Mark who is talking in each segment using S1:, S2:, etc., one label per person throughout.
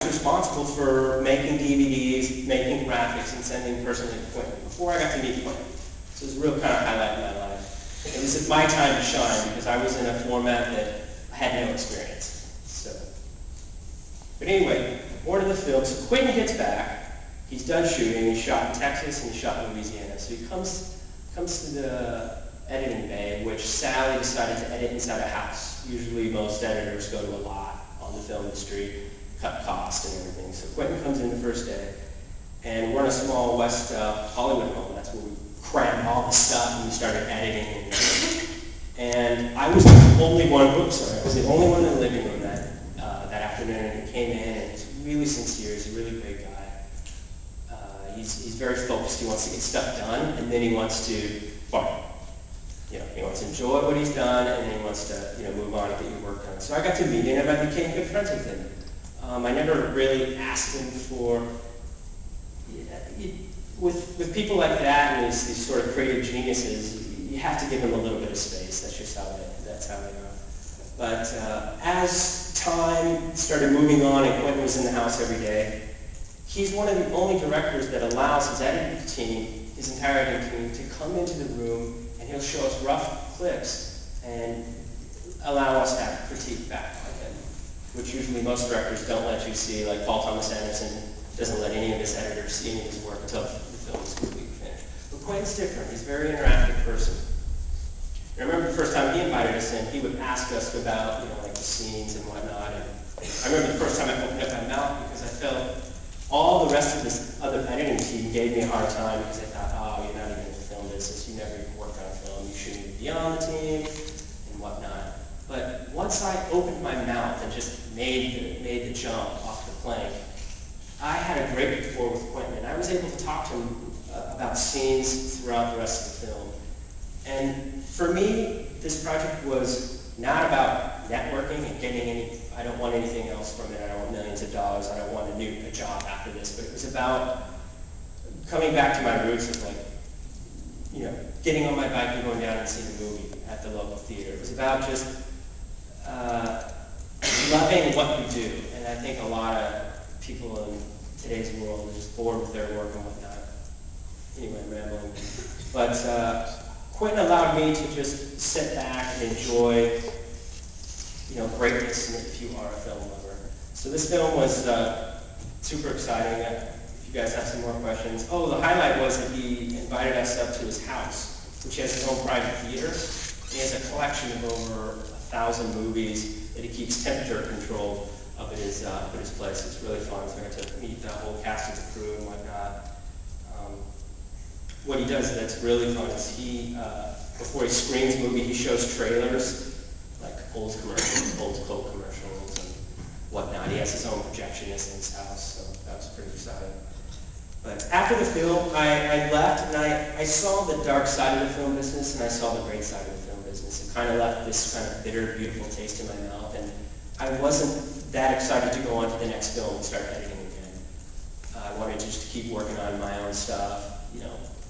S1: responsible for making DVDs, making graphics, and sending personally to Quentin before I got to meet Quentin. So it was a real kind of highlight in my life. It was my time to shine because I was in a format that I had no experience. So, but anyway, more to the film. So Quentin gets back. He's done shooting. He shot in Texas and he shot in Louisiana. So he comes to the editing bay, which Sally decided to edit inside a house. Usually most editors go to a lot on the film industry, cut cost and everything. So Quentin comes in the first day, and we're in a small West Hollywood home. That's where we crammed all the stuff and we started editing. And I was the only one, I was the only one in the living room that afternoon, and he came in, and he's really sincere. He's a really great guy. He's very focused. He wants to get stuff done, and then he wants to party. He wants to enjoy what he's done, and then he wants to move on and get your work done. So I got to meet him, and I became good friends with him. I never really asked him for, with people like that and these sort of creative geniuses, you have to give them a little bit of space. That's just how they are. But as time started moving on and Quentin was in the house every day, he's one of the only directors that allows his editing team, his entire editing team, to come into the room, and he'll show us rough clips and allow us to have critique back on him, which usually most directors don't let you see. Like Paul Thomas Anderson doesn't let any of his editors see any of his work until the film is completely finished. But Quentin's different. He's a very interactive person. I remember the first time he invited us in, he would ask us about like the scenes and whatnot. And I remember the first time I opened up my mouth because I felt all the rest of this other editing team gave me a hard time because they thought, oh, you're not even in the film business, you never even worked on a film, you shouldn't even be on the team, and whatnot. But once I opened my mouth and just made the jump off the plank, I had a great rapport with Quentin, and I was able to talk to him about scenes throughout the rest of the film. And for me, this project was not about networking and getting I don't want anything else from it. I don't want millions of dollars. I don't want a job after this. But it was about coming back to my roots of getting on my bike and going down and seeing a movie at the local theater. It was about just loving what we do. And I think a lot of people in today's world are just bored with their work and whatnot. Anyway, I'm rambling. But Quentin allowed me to just sit back and enjoy greatness if you are a film lover. So this film was super exciting. If you guys have some more questions. Oh, the highlight was that he invited us up to his house, which has his own private theater. He has a collection of over 1,000 movies that he keeps temperature controlled up at his place. It's really fun. So I got to meet the whole cast of the crew and whatnot. What he does that's really fun is before he screens a movie, he shows trailers, like old commercials, old Coke commercials and whatnot. He has his own projectionist in his house, so that was pretty exciting. But after the film, I left and I saw the dark side of the film business and I saw the great side of the film business. It kind of left this kind of bitter, beautiful taste in my mouth, and I wasn't that excited to go on to the next film and start editing again. I wanted just to keep working on my own stuff,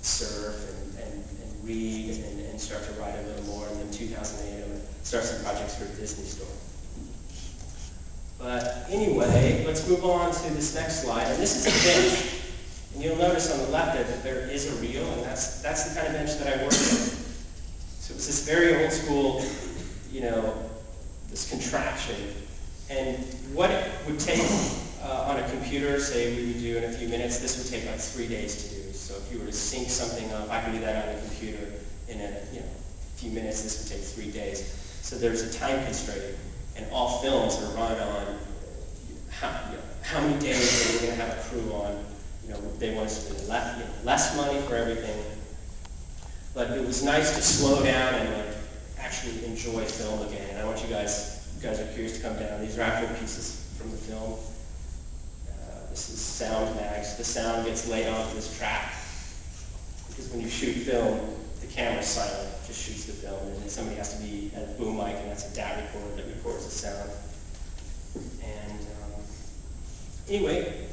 S1: surf and read and start to write a little more. And then 2008, I'm going to start some projects for a Disney store. But anyway, let's move on to this next slide. And this is a bench. And you'll notice on the left there that there is a reel, and that's the kind of bench that I worked on. So it was this very old school, this contraption. And what it would take on a computer, say we would do in a few minutes, this would take like 3 days to do. So if you were to sync something up, I could do that on the computer in a few minutes. This would take 3 days. So there's a time constraint, and all films are run on how many days are we going to have a crew on. They want us to spend less money for everything. But it was nice to slow down and actually enjoy film again. And I want you guys are curious to come down. These are actual pieces from the film. This is sound mags. The sound gets laid onto this track. Because when you shoot film, the camera's silent. It just shoots the film. And then somebody has to be at a boom mic, and that's a DAT recorder that records the sound. And anyway,